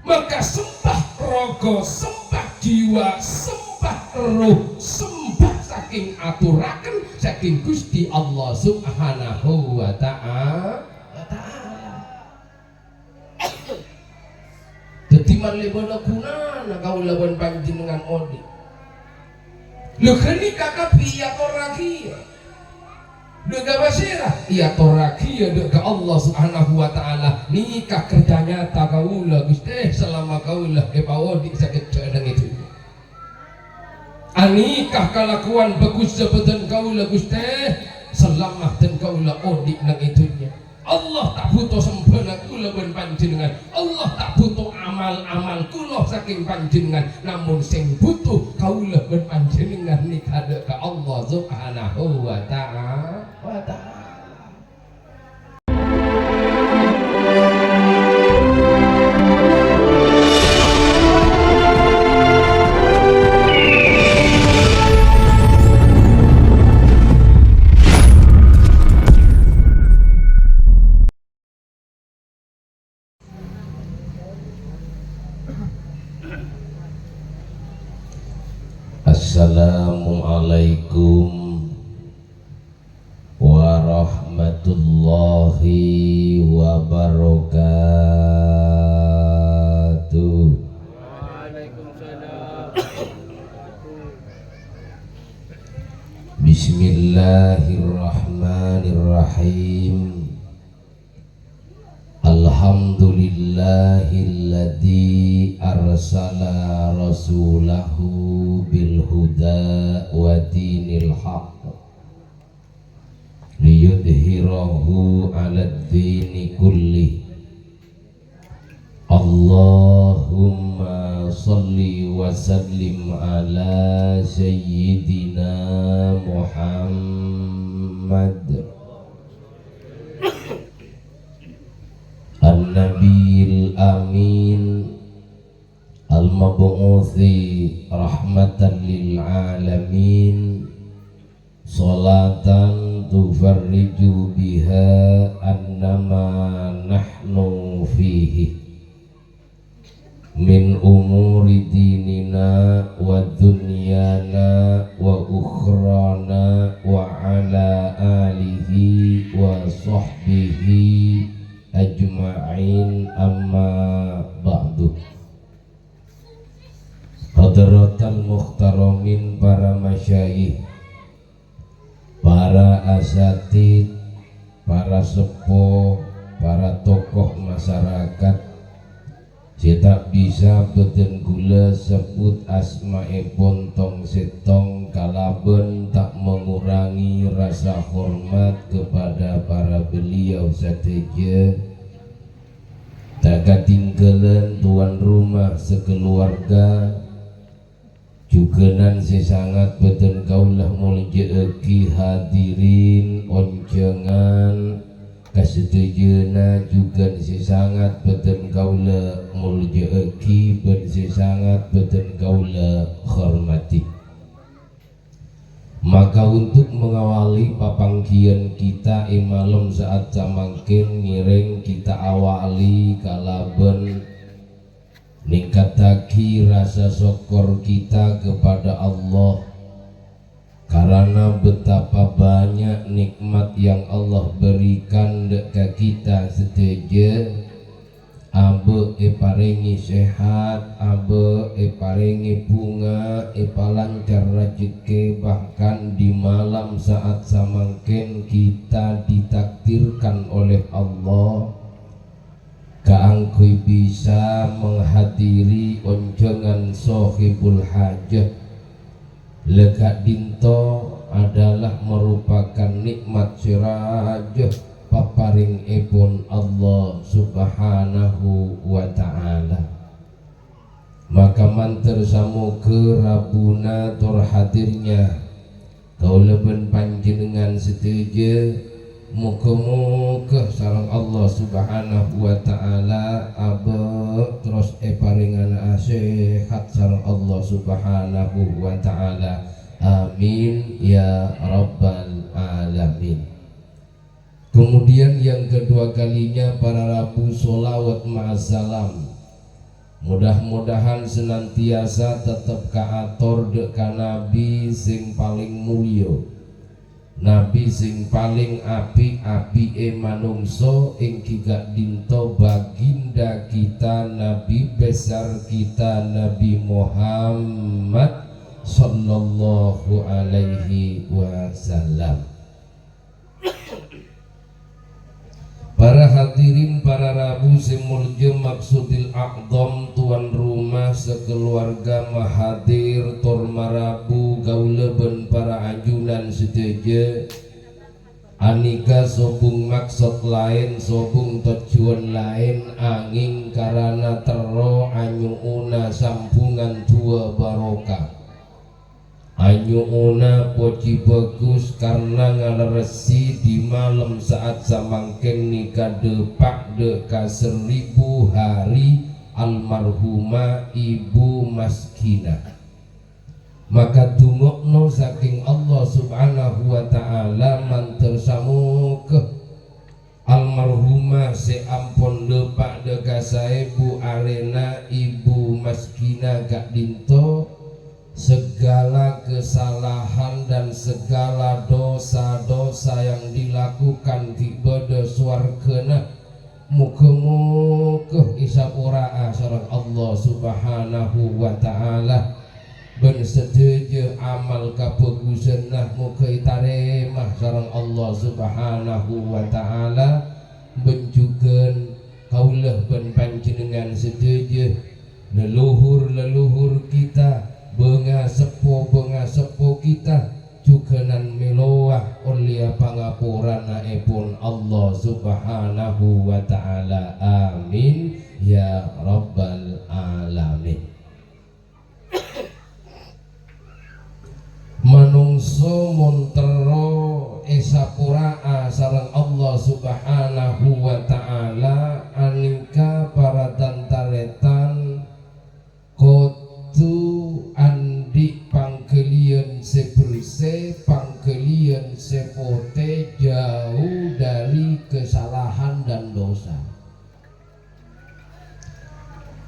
Maka sembah raga, sembah jiwa, sembah roh, sembah saking aturaken saking Gusti Allah Subhanahu wa ta'ala. Dadi malebana gunana kaulawan panjenengan odi. Lho geni kakak iya torakia. Lho gawasira iya torakia ke Allah Subhanahu wa ta'ala. Nikah kerja nyata kaula Gusti selama kaula epawodi sakit cadang itu. Anikah kelakuan bagus jabatan kaula Gusti selama dan kaula odi nang itunya. Allah tak butuh sempurna kula ben panjenengan. Allah tak butuh amal-amal kula saking panjenengan, namun sing butuh kaula ben panjenengan nikah ka Allah Subhanahu wa ta'ala. Assalamualaikum warahmatullahi wabarakatuh. Waalaikumsalam. Bismillahirrahmanirrahim. Alhamdulillahilladzi arsala rasulahu bil huda wa dinil haqq liyudhhirahu 'alad dini kulli. Allahumma shalli wa sallim ala sayyidina Muhammad An-Nabiyil Amin Al-Mab'uthi Rahmatan lil Alamin, Salatan tufarriju biha annama nahnu fihi min umuri dinina wa dunyana wa ukhrana wa ala alihi wa sahbihi ajma'in, amma ba'du. Hadratal muhtaramin, para masyayikh, para asatid, para sepuh, para tokoh masyarakat, cetak bisa beten gula sebut asma'ipun tong setong kalaben tak mengurangi rasa hormat kepada para beliau sateja. Tak ketinggalan tuan rumah sekeluarga, jugenan sesangat beten kaulah muljeeki hadirin oncengan kasetujuna juga sesangat beten kaula muljeeki ben sesangat beten kaula hormati. Maka untuk mengawali papangkian kita malam saat samangkin ngiring kita awali kalaben ningkataki rasa syukur kita kepada Allah karena betapa banyak nikmat yang Allah berikan dekat kita seteja. Abe paringi sehat, abe paringi bunga, palancar rezeki, bahkan di malam saat samangken kita ditakdirkan oleh Allah kaangkui bisa menghadiri oncengan sohibul hajah. Lega dinto adalah merupakan nikmat sirajah paparing ipun Allah Subhanahu wa ta'ala. Maka manter samu ke rabuna tor hadirnya kaula ben panjenengan setuju, muga-muga sareng Allah Subhanahu wa ta'ala abe terus paringan sehat sareng Allah Subhanahu wa ta'ala. Amin ya rabbal alamin. Kemudian yang kedua kalinya para rabu sholawat ma'asalam Mudah-mudahan senantiasa tetap kaator dek ka nabi sing paling mulya, nabi sing paling apik-apike manungso ing gigak dinto baginda kita nabi besar kita Nabi Muhammad sallallahu alaihi wasallam. Para hadirin, para rabu semulja maksudil a'dham, tuan rumah sekeluarga mahadir tor marabu gauleben para ajunan sedeje anika sobung maksud lain sobung tujuan lain angin karana tero anyuuna sambungan tua barokah anyuuna poci bagus karena ngaleresi di malam saat samangken nikah depak deka 1000 hari almarhumah Ibu Maskina. Maka tungokno saking Allah subhanahu wa ta'ala manter samuke almarhumah seampun depak deka saebu arena Ibu Maskina gak dinto segala kesalahan dan segala dosa-dosa yang dilakukan di bada swargana muga-muga isapura sareng Allah subhanahu wa ta'ala ben sedeje amal kabagusanah muga itaremah sareng Allah subhanahu wa ta'ala benjukeun kaulah ben panjenengan sedeje leluhur-leluhur kita benga sepo kita jukenan meloah ulia pangapurana epun Allah subhanahu wa ta'ala amin ya rabbal alamin. Manungso montero esapura sareng Allah subhanahu wa ta'ala anika para tantaretan kotu andi pangkelian seberse pangkelian sepote jauh dari kesalahan dan dosa.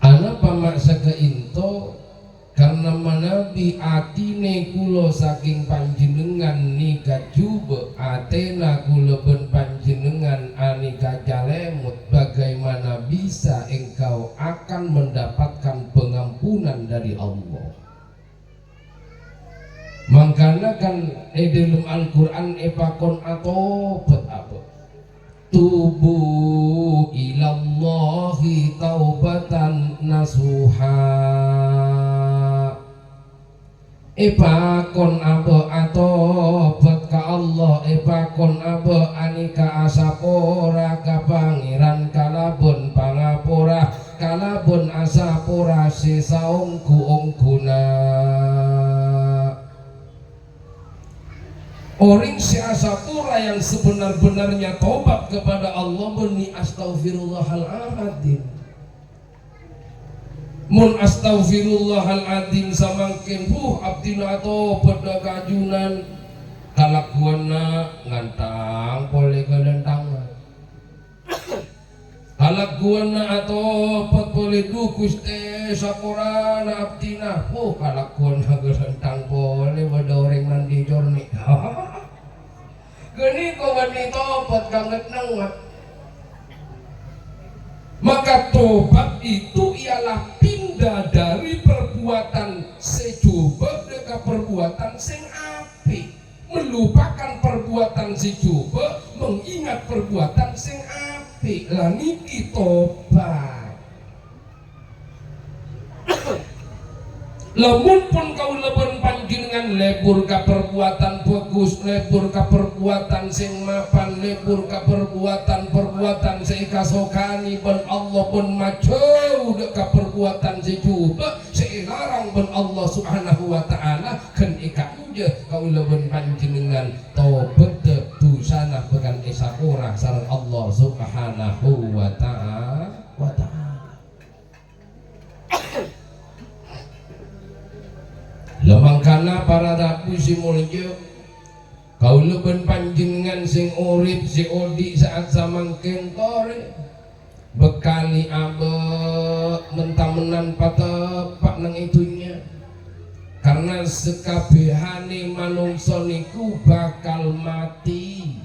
Anak pamaksa keinto karena manabi atine kulo saking panjenengan nika coba atena kulo ben panjenengan anika jalemut bagaimana bisa engkau akan mendapatkan pengampunan dari Allah. Makanya kan dalam Al-Quran epakon atau apa tubu ilallahi taubatan nasuha epakon abo atobat ka Allah epakon abo anika asapora ka pangeran kalabon pangapora kalabon asapora sesaungku ongkuna orang si asapura yang sebenar-benarnya tobat kepada Allah meni astaghfirullahaladzim mun astaghfirullahaladzim samangkin abdina tobat da kajunan kalakuana ngantang boleh kelentangan kalakuana tobat boleh dukus teh sapurana abdina kalakuana gelentang boleh wada orang mandi jorni gini kau gani tobat kanget nangat. Maka tobat itu ialah pindah dari perbuatan secoba ke perbuatan sing apik, melupakan perbuatan secoba, mengingat perbuatan sing apik. Lah niki tobat. Lamun pun kau leben panjenengan lebur ka perbuatan bagus, lebur ka perbuatan sing mapan, lebur ka perbuatan seikasokani ben Allah pun macau dek ka perbuatan sejuba seilarang ben Allah subhanahu wa ta'ala ken ika uje kau leben panjenengan tobat dosana bekan esakura sareng Allah subhanahu wa ta'ala Lemangkana para rabu si mulya kau leben panjenengan sing urip si odi saat samangken tore bekali abe mentang menan patepak nang itunya. Karena sekabehane manungsa niku bakal mati.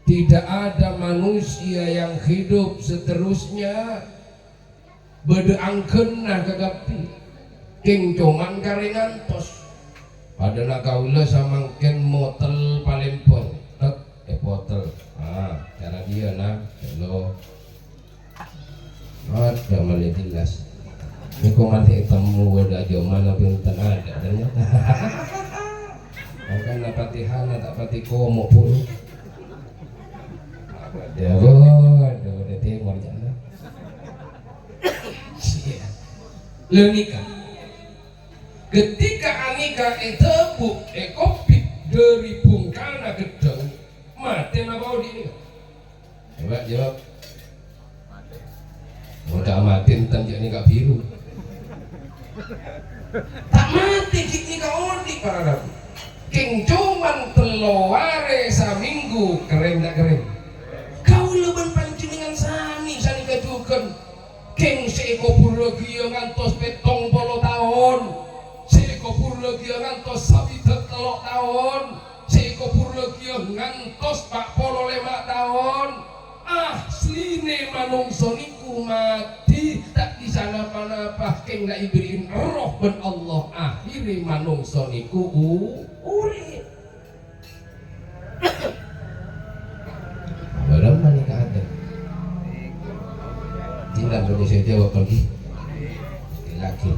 Tidak ada manusia yang hidup seterusnya. Bedeangkeun nah kagapi king cuman kare ngantos. Padahal kaula samangken motel Palembang tek motel. Cara dia nah lo ada malah jelas. Ini kok mati temu ada zaman apa yang ada ternyata. Maka na patihana tak pati komo pun. Ada timur jana. Lenika. Ketika anika etebuk ekopik dari bungkana gedeng mati apa ini? Coba jawab. Udah mati tanjak ni kak biru. Tak mati kini kau odi para rabu. King cuman teloare saminggu keren tak keren. Kau leban pancingan sani kajukan. King seeko purlogia ngantos 70 tahun. Seeko purlogia ngantos 3 tahun. Seeko purlogia ngantos 45 tahun. Asline manungsa niku mati tak bisa napa-napa keng gak iberiin roh ben Allah akhiri manungsa niku urip. Barang manika ada. Tidak boleh saya jawab lagi. Lagi.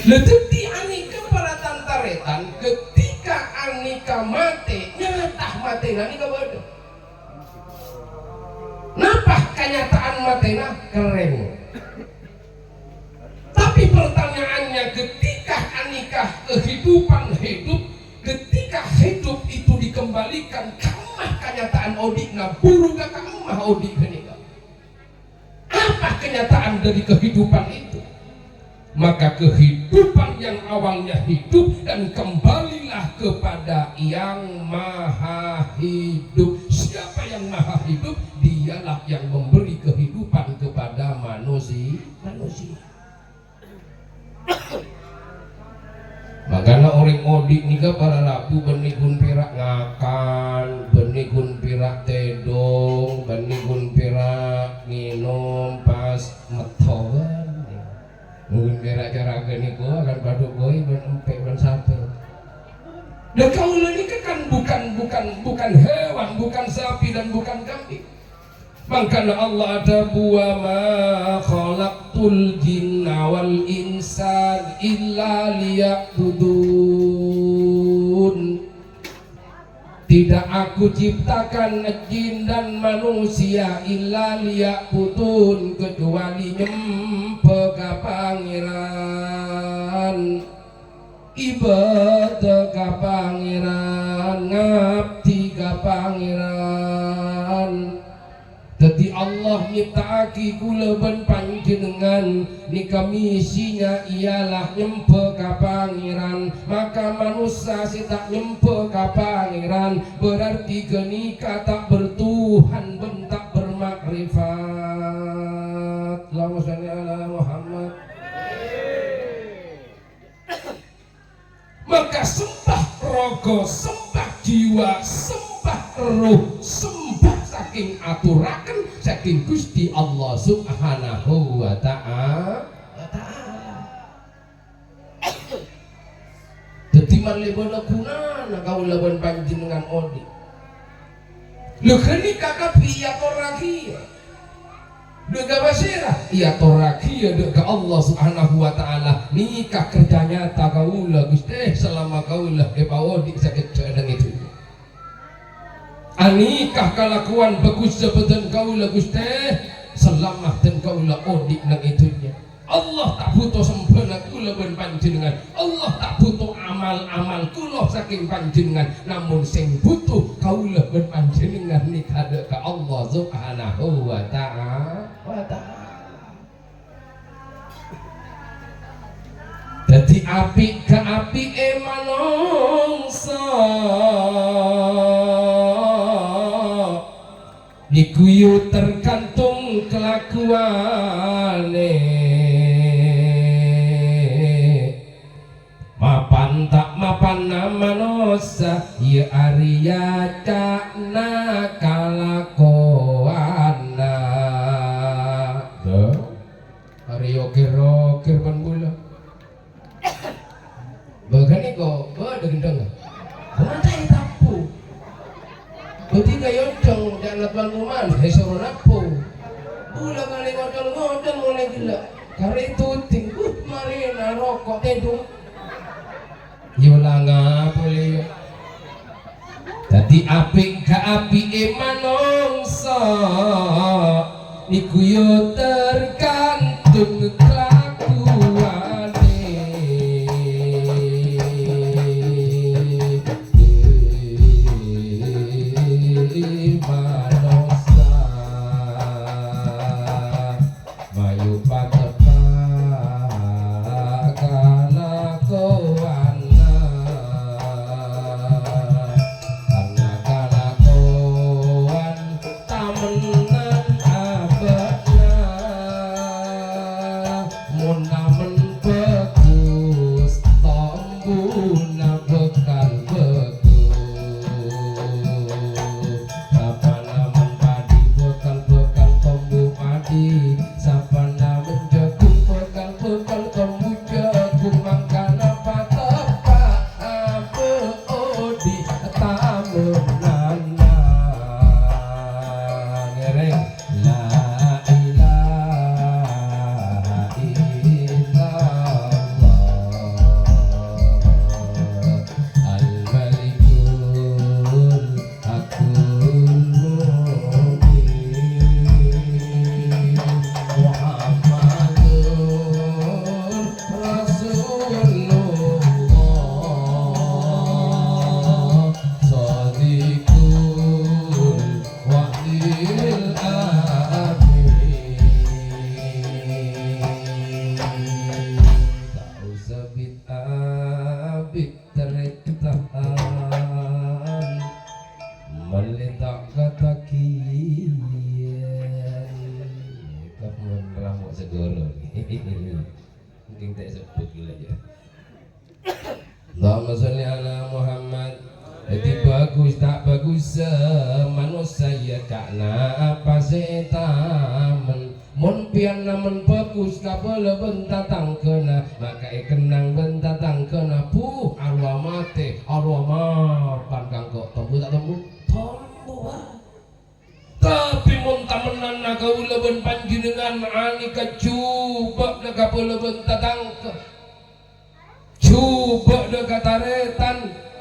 Leteti anika para tantaretan ketika anika mati nyatah mati anika bodoh. Napa kenyataan matena keren. Tapi pertanyaannya ketika anikah kehidupan hidup, ketika hidup itu dikembalikan kamah kenyataan odikna burung gak kamah odik kenika. Apa kenyataan dari kehidupan itu? Maka kehidupan yang awalnya hidup dan kembalilah kepada yang maha hidup. Siapa yang maha hidup? Dialah yang memberi kehidupan kepada manusia. Makanya orang odik nika para rabu benigun pirak ngakan, benigun pirak tedong, benigun pirak minum pas metogan. Mungkin kira-kira niku akan paduk goi ben empek ben sapi. Dan kaula ini kan bukan hewan, bukan sapi dan bukan kambing. Makanya Allah ada wa ma khalaqtul jinna wal insan illa liya'budun. Tidak aku ciptakan jin dan manusia illa liya'budun kecuali nyempe ka pangeran. Ibadah ka pangeran, ngabdi ka pangeran. Jadi Allah nyiptaki kula ben panjenengan nika misinya ialah nyempe ka pangeran. Maka manusia si tak nyempe ka pangeran berarti genika tak bertuhan ben tak bermakrifat. Allahumma shalli ala Muhammad. Maka sembah rogo, sembah jiwa, sembah ruh, sembah saking aturaken saking Gusti Allah Subhanahu wa ta'ala. Dadi malebana gunana kaula ban panjenengan odi. Lho kene kakak piye torakia? Dega basira iya torakia dega Allah Subhanahu wa ta'ala. Nikah kerja nyata kaula Gusti selama kaula odi sakit cadang itu. Anikah kelakuan bagus jabatan kaula Gusti selamat dan kaula odik nang itunya. Allah tak butuh sempurna kula ben panjenengan. Allah tak butuh amal-amal kula saking panjenengan. Namun sing butuh kaula ben panjenengan nikah ka Allah Subhanahu wa ta'ala. Dadi apik ka apike manungsa niku yo tergantung kelakuan hari okir pan bola. Bagani ko, gendeng. Kumatai tapu. Berarti kayo dong jangan tuan suruh napu. Bola kali ngodol mulai gila. Kari tuting, mari narokok tedung. Yola nga boleh. Tadi api ka api manongso niku yo tergantung kelakuane manosa mayu patepa kana kowana kana kowan tamenan abadna mun namen bagus tombuna bekal sapa namen padi bekal tombu padi sapa namen jagung bekal tombu jagung mangkana patepa odi tamenana ngereng la ilaha illallah al-malikul hakul mubin Muhammadur Rasulullah Sadiqul Wahil Amin Tak usah bit teritahan meletak kata kian kamu meramuk segoro mungkin tak sebut gila ya. Allahumma sholli ala Muhammad. Jadi bagus tak bagus manusia karena apa setamen mun pian namun bagus kabel bentatang kena maka kenang bentatang kena puh arwah mate arwah mapan kanggo tombu tak tombu tapi mun tamenan kaula ben panjenengan ani kacuba na kabel bentatang coba dekat taretan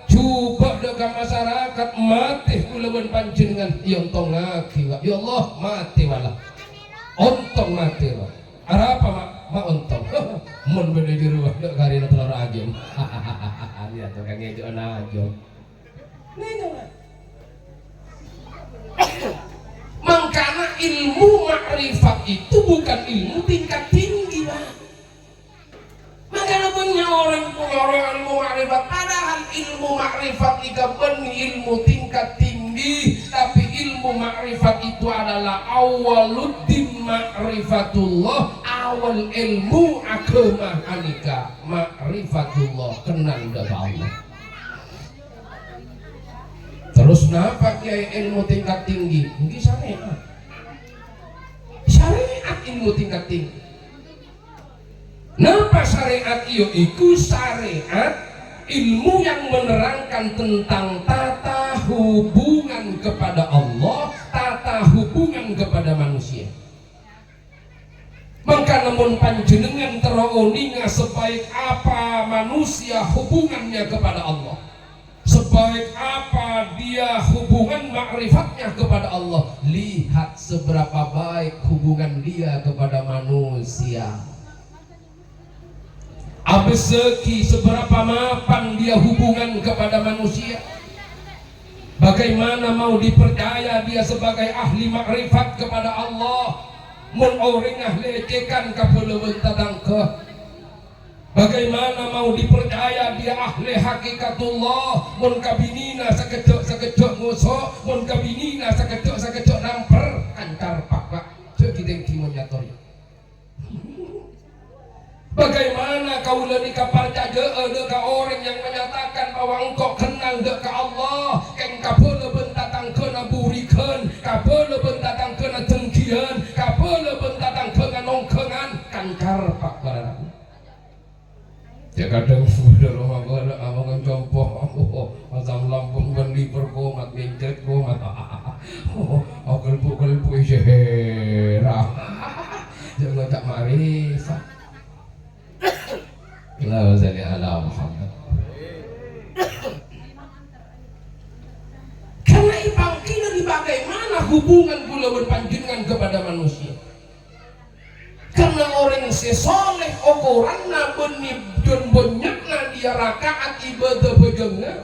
coba dekat masyarakat mati kulawan panjenengan ya ontong ngaki wa ya Allah mati wala ontong mati wa apa mak ontong mun beda di rumah dek karina telur ajam lihat tuh kang ngejo ana ajam mangkana ilmu makrifat itu bukan ilmu tingkat tinggi Pak. Makanya punya orang ilmu makrifat padahal ilmu makrifat bukan ilmu tingkat tinggi tapi ilmu makrifat itu adalah awaluddin makrifatullah awal ilmu agama anika makrifatullah kenal dengan Allah. Terus napa kiai ilmu tingkat tinggi? Mungkin syariat ilmu tingkat tinggi. Napa syariat iyo iku syariat ilmu yang menerangkan tentang tata hubungan kepada Allah, tata hubungan kepada manusia. Maka namun panjenengan teroninga sebaik apa manusia hubungannya kepada Allah, sebaik apa dia hubungan makrifatnya kepada Allah, lihat seberapa baik hubungan dia kepada manusia. Habis segi seberapa mapan dia hubungan kepada manusia. Bagaimana mau dipercaya dia sebagai ahli makrifat kepada Allah mun orang ahli cekan kapuluan tatangke. Bagaimana mau dipercaya dia ahli hakikatullah mun kabinina sakejok ngusuk mun kabinina sakejok namper antar pak cek kita menyator. Bagaimana kau lebih percaya dengan orang yang menyatakan bahwa engkau kenal dengan Allah, keng kabel bentatang kena burikan, kabel bentatang kena dengkian, kabel bentatang kena lancar pak barang. Ya kadang sudah rumah gue amangan contoh, asam lambung bandi perkomat, mencret komat, kelpu isyarat, jangan tak marifat. Allahumma shalli ala Muhammad. Karena ibang kini bagaimana hubungan kula berpanjenengan kepada manusia. Karena orang sesoleh ukuranna benih dan banyakna dia rakaat ibadah bejengna.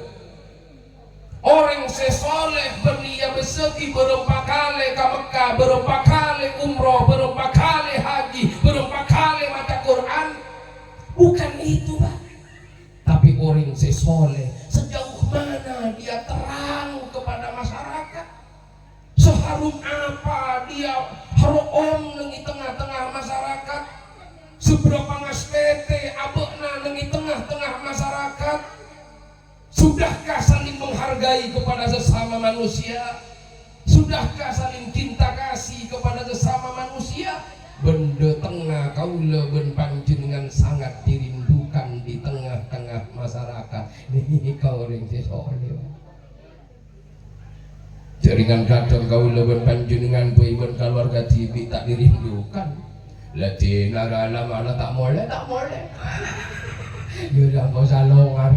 Orang sesoleh bernia beseki berempat kali ke Mekah, berempat kali umroh, berempat kali haji, berempat kali baca Quran. Bukan itu Pak. Tapi orang sesoleh sejauh mana dia terang kepada masyarakat. Seharum apa dia harum di tengah-tengah masyarakat. Seberapa ngastete abekna di tengah-tengah masyarakat. Sudahkah saling menghargai kepada sesama manusia? Sudahkah saling cinta kasih kepada sesama manusia? Benda tengah kaula ben panjenengan sangat dirindukan di tengah-tengah masyarakat. Ini kau ring sesoleh. Jaringan kadang kaula ben panjenengan ben keluarga tibi tak dirindukan. Lati nagala mana tak boleh. Yo dah kau salongan.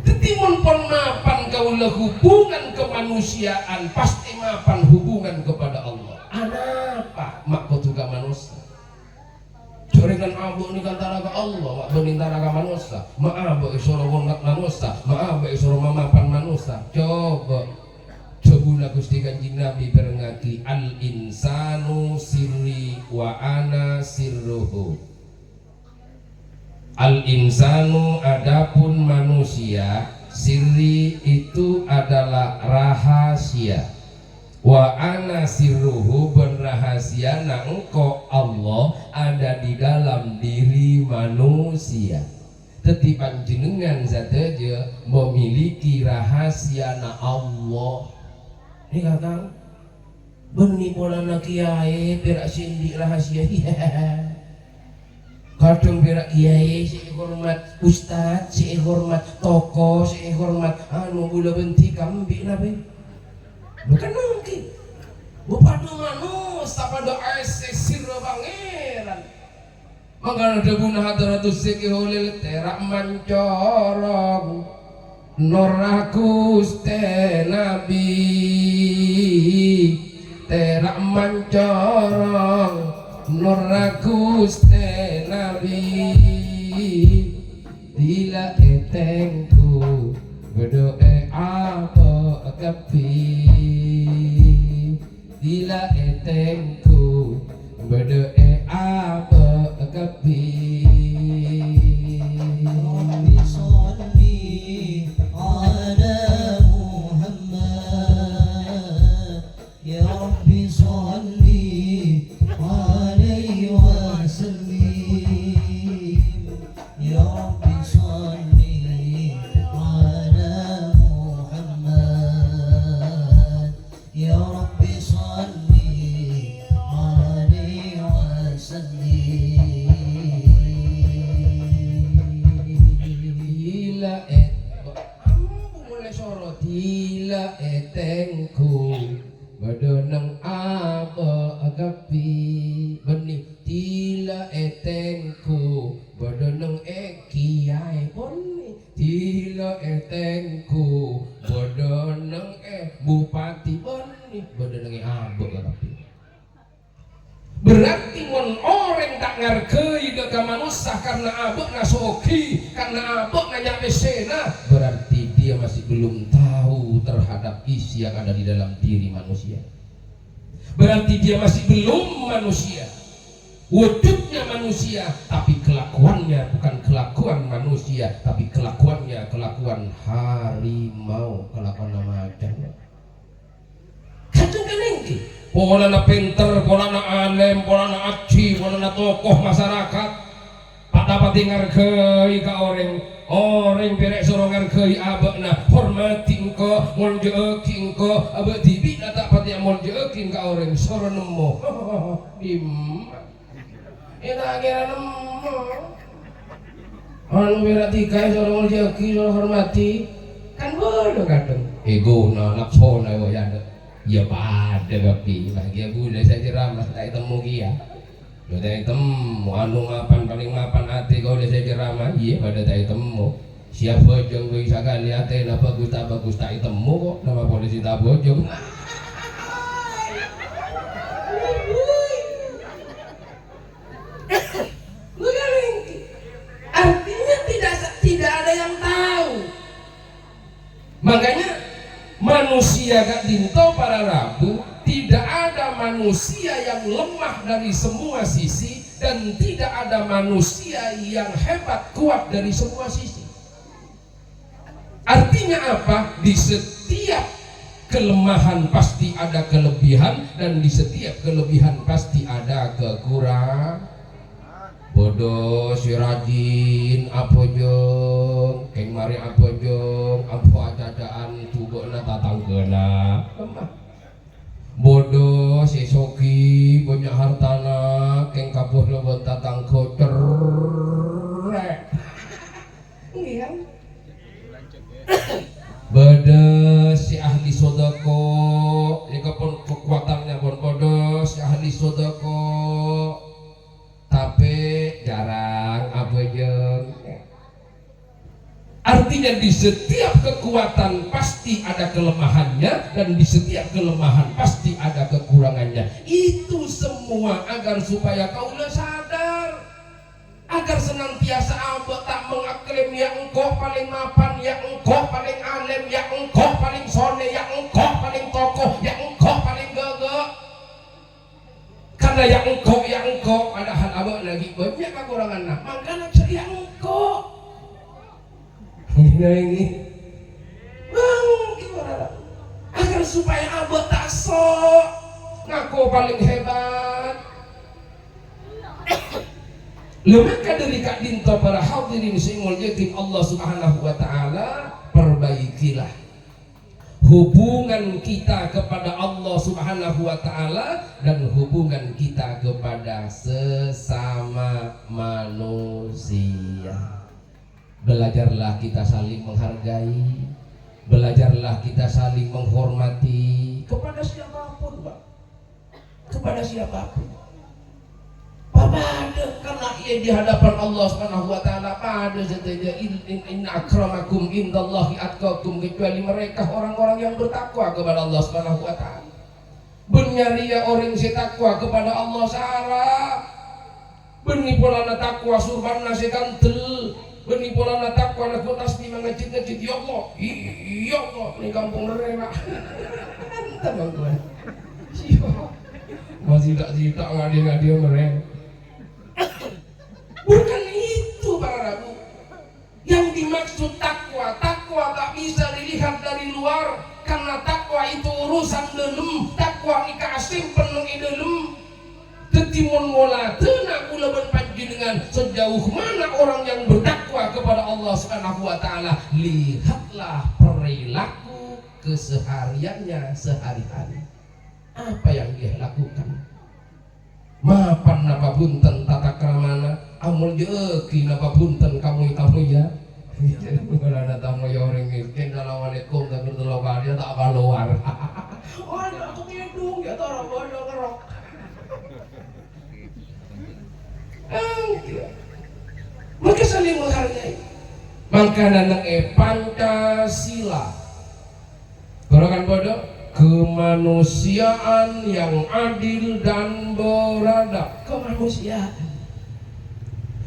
Tetimun pun mapan kaula hubungan kemanusiaan pasti mapan hubungan kepada Allah. Anapa mak kutuga manusia. Jaringan abu ni kantara ke Allah, mak benintara ke manusia. Mak abu isoro wongat manusia, mak abu isoro mamapan manusia. Coba Gusti Kanjeng Nabi berngaki al insanu sirri wa ana sirruhu. Al insanu adapun manusia, sirri itu adalah rahasia. Wa ana sirruhu berrahasia na engkau Allah ada di dalam diri manusia. Tetapi panjenengan saja memiliki rahasia na Allah. Ini kata benih pola nak kiai perak sindi rahasia. Kadang perak kiai si hormat ustad, si hormat tokoh, si hormat anu gula benti kambing nabi. Bukan mungkin. Bupadu manusia pada aisyah sirra pangeran. Maka ada guna hadaratus seki holil terak mancorong. Norakuste nabi terak mancorong. Norakuste nabi dila etengku berdoa apa kapi dila etengku berdoa apa kapi. Berarti mon orang tak ngarkei ke manusia karena abek nasoki, karena abek nanya mesena, berarti dia masih belum tahu terhadap isi yang ada di dalam diri manusia. Berarti dia masih belum manusia. Wujudnya manusia, tapi kelakuannya bukan kelakuan manusia, tapi kelakuannya kelakuan harimau, kelakuan macan. Kadang kenengki. Pola na pinter, pola na alem, pola na aci, pola na tokoh masyarakat. Pak dapat ngarkei ka orang perek sorong ngarkei abek na hormati engko, ngonjeki engko, abek tibi na tak pati amol jekin ka orang soro nemo dim ina kira nemo anu berarti kai soro amol jekin soro hormati kan bodoh kadang ego na naksona yo yanda ya pada tapi bahagia boleh saya ceramah tak temu kia lo tak temu anu mapan paling mapan hati kau boleh saya ceramah iya pada tak temu siapa jeng bisa kali hati na bagus tak temu kok nama polisi tak bojong artinya tidak ada yang tahu. Makanya manusia gak dinto para Rabu, tidak ada manusia yang lemah dari semua sisi dan tidak ada manusia yang hebat kuat dari semua sisi. Artinya apa? Di setiap kelemahan pasti ada kelebihan dan di setiap kelebihan pasti ada kekurangan. Bodoh si rajin apa jong keng mari apa jong apa acacaan tugokna tatang kena bodoh si soki banyak hartana keng kapuh lewat tatang kocer bodoh si ahli sodako jika pun kekuatannya pun bodoh si ahli sodako tapi jarang apa jeng. Artinya di setiap kekuatan pasti ada kelemahannya dan di setiap kelemahan pasti ada kekurangannya. Itu semua agar supaya kau sadar, agar senantiasa abah tak mengaklaim ya engkau paling mapan, ya engkau paling alim, ya engkau paling sone, ya engkau paling tokoh, ya engkau paling gagah. Karena yang engkau padahal abah lagi banyak kekurangan nah makanya saya engkau ini bang gimana agar supaya abah tak sok ngaku paling hebat lemaka dari kak dinto para hadirin singul yatim Allah subhanahu wa ta'ala perbaikilah hubungan kita kepada Allah subhanahu wa ta'ala dan hubungan kita kepada sesama manusia. Belajarlah kita saling menghargai, belajarlah kita saling menghormati kepada siapapun, Pak. Kepada siapapun. Pada karena ia di hadapan Allah Subhanahu wa taala pada saja inna akramakum indallahi atqakum kecuali mereka orang-orang yang bertakwa kepada Allah Subhanahu wa taala. Benyaria orang si takwa kepada Allah sara. Beni polana takwa surban nasi kantel. Beni polana takwa na tasbih mengecit-ngecit ya Allah. Ya Allah ni kampung rera. Teman-teman. Masih tak ngadi-ngadi mereka. Bukan itu para Rabu. Yang dimaksud takwa tak bisa dilihat dari luar karena takwa itu urusan dalam. Takwa nikah simpen nang dalam. Tetimun mola tenak kula berpanjenengan sejauh mana orang yang bertakwa kepada Allah Subhanahu wa taala. Lihatlah perilaku kesehariannya sehari-hari. Apa yang dia lakukan? Mapan napa punten tata kramana amul jeki napa punten kamu ya ada tamu ya orang miskin assalamualaikum tak bertolong kali tak keluar oh aku hidung ya tolong bodoh kerok maka saling menghargai maka anak Pancasila gerakan bodoh kemanusiaan yang adil dan beradab. Kemanusiaan.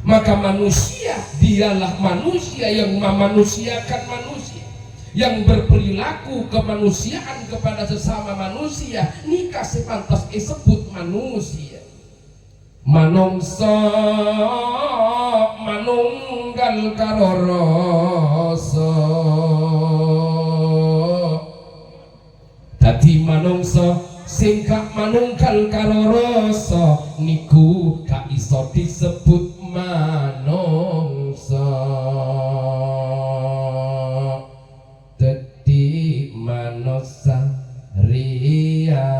Maka manusia dialah manusia yang memanusiakan manusia, yang berperilaku kemanusiaan kepada sesama manusia. Nikah sepantas disebut manusia. Manungsa manunggal karoroso. Dadi manungsa sing gak manunggal karo rasa niku gak iso disebut manungsa. Dadi manusa riya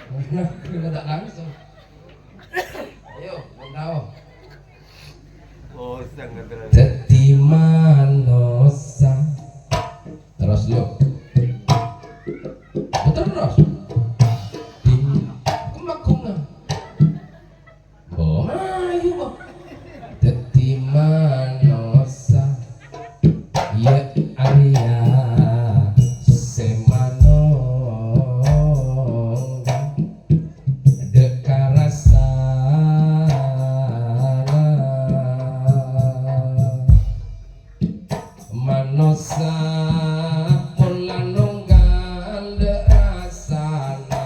Nah, kita tak langsung. Ayo, tahu. Oh, sangat terang. Dadi manosa. Terus lu. Terus. Di kemakungan. Oh, ayo. Dadi manosa. Ya Arya semano dekarasa manosa mulanunggal derasana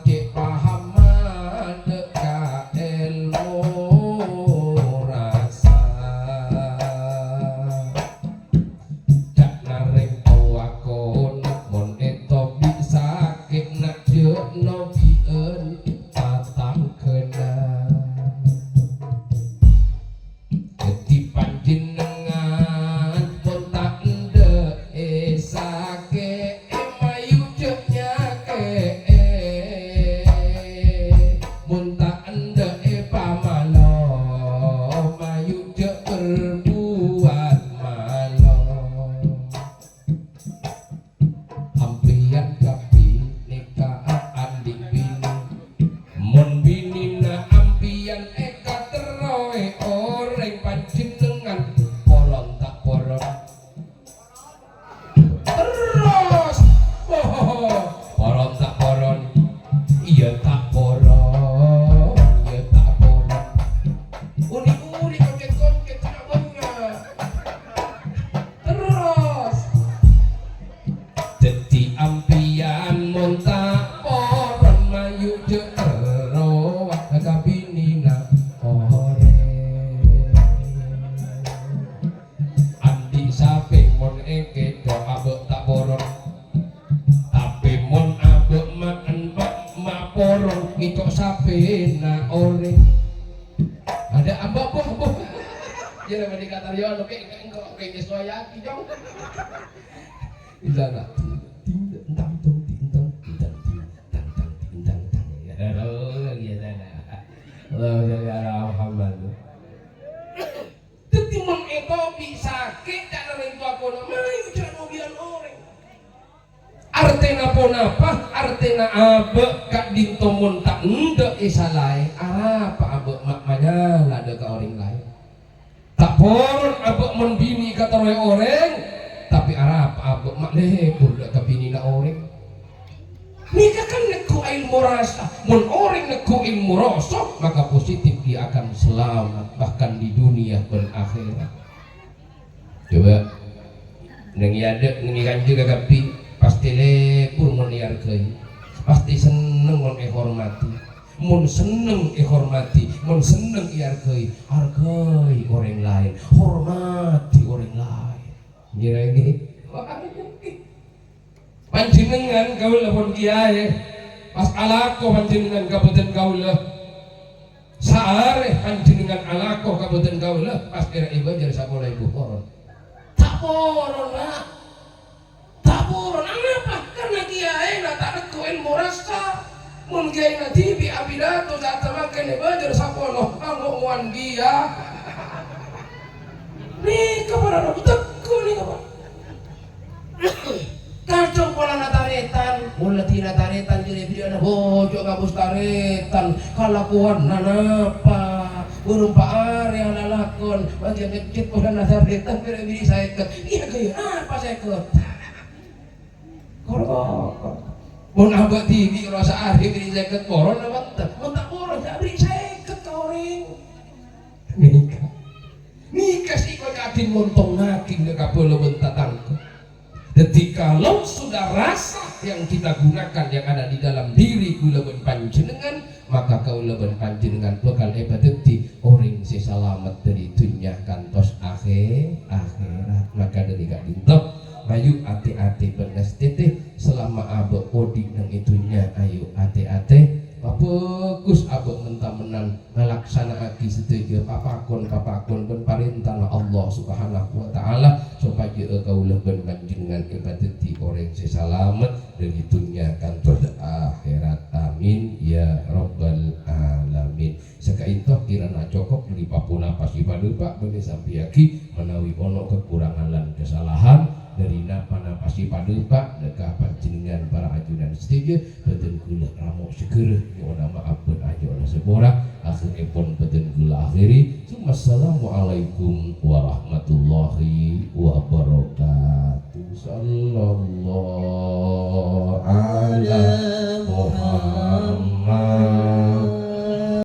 ke pahaman deka ilmu rasa dak naring awakon mon eto bisa sakit nak jekno bien tatang kena dadi panjenengan pun tak ndek sake mayu jek nyake mun tak ndek pamalo mayu jek berbuat malo ampian kapi nikah andik bini mon bini na ampian eka teroe orang panjenengan polon tak poron terus poron tak poron iya tak poron iya tak poron uni-uni kongket-kongket tidak banyak terus dadi ampian montak poron mayu jero kabinina ore andi sape mon eke do abek tak poron tapi mon abek makan ma poron itu sape na ore ada ambak boh ya nama dikata Rio oke engkau kayak soyaki jong Izana tintang tong tintang tintang tintang tintang tintang ya lagi ya sana Allah ya Muhammad teti mang eko bisa ke tak nang itu aku nama itu jangan mobilan orang artena ponapa artena abe kak dintomon tak ndek isalai apa abe makmanya lada ke orang lain tak poron abe membini kata orang tapi Arab abek mak lebur ke bini na orang nikah kan neko ilmu rasa mun orang neko ilmu rasa maka positif dia akan selamat bahkan di dunia dan akhirat coba nengi ada nengi kanji kagapi pasti lebur meniar kei pasti seneng mon hormati mun seneng hormati mun seneng iar kei hargai orang lain hormati orang lain gila ini panjenengan kaula pun kiai pas alako panjenengan kabupaten kaula saare panjenengan alako kabupaten kaula pas kira ibu jadi sapola ibu poron tak poron lah tak poron apa karena kiai na tak ada ilmu rasa mun kiai na tibi abidato saat makan ibu jadi sapola angguan dia nih kepada teku nih kapan kacau pola nataretan mulai tina taretan jadi video na bojo ngabus taretan kalakuan nanapa burung paar yang lalakon bagian kecil pola nataretan kira bini saya ket iya kaya apa saya ket korok mun abad tibi rasa ahli bini saya ket poron na mantap tak poron tak bini saya ket kauring nikah sih kau kadin montong ngaking dekat pulau bentatangku. Jadi kalau sudah rasa yang kita gunakan yang ada di dalam diri kula ben panjenengan maka kaula ben panjenengan bakal ebadeti orang sesalamat dari dunia kantos akhirat maka dari gak dintok mayu ati-ati benes titih selama abe odi nang itunya ayo ati-ati bagus abang mentamenan ngalaksanaake sedaya papakon ben parintah Allah Subhanahu wa taala supaya kaula ben panjenengan ibadati orang sesalamet dari dunia kantos akhirat. ya rabbal alamin. Sakainto kirana cokok dari papuna pasti paduka bagi sampiaki menawi ono kekurangan lan kesalahan dari napana pasti paduka dekah panjenengan para ajudan setia beten kula ramo segera nyuwun maafkeun aja oleh sebora akhiripun beten kula akhiri. Assalamualaikum warahmatullahi wabarakatuh.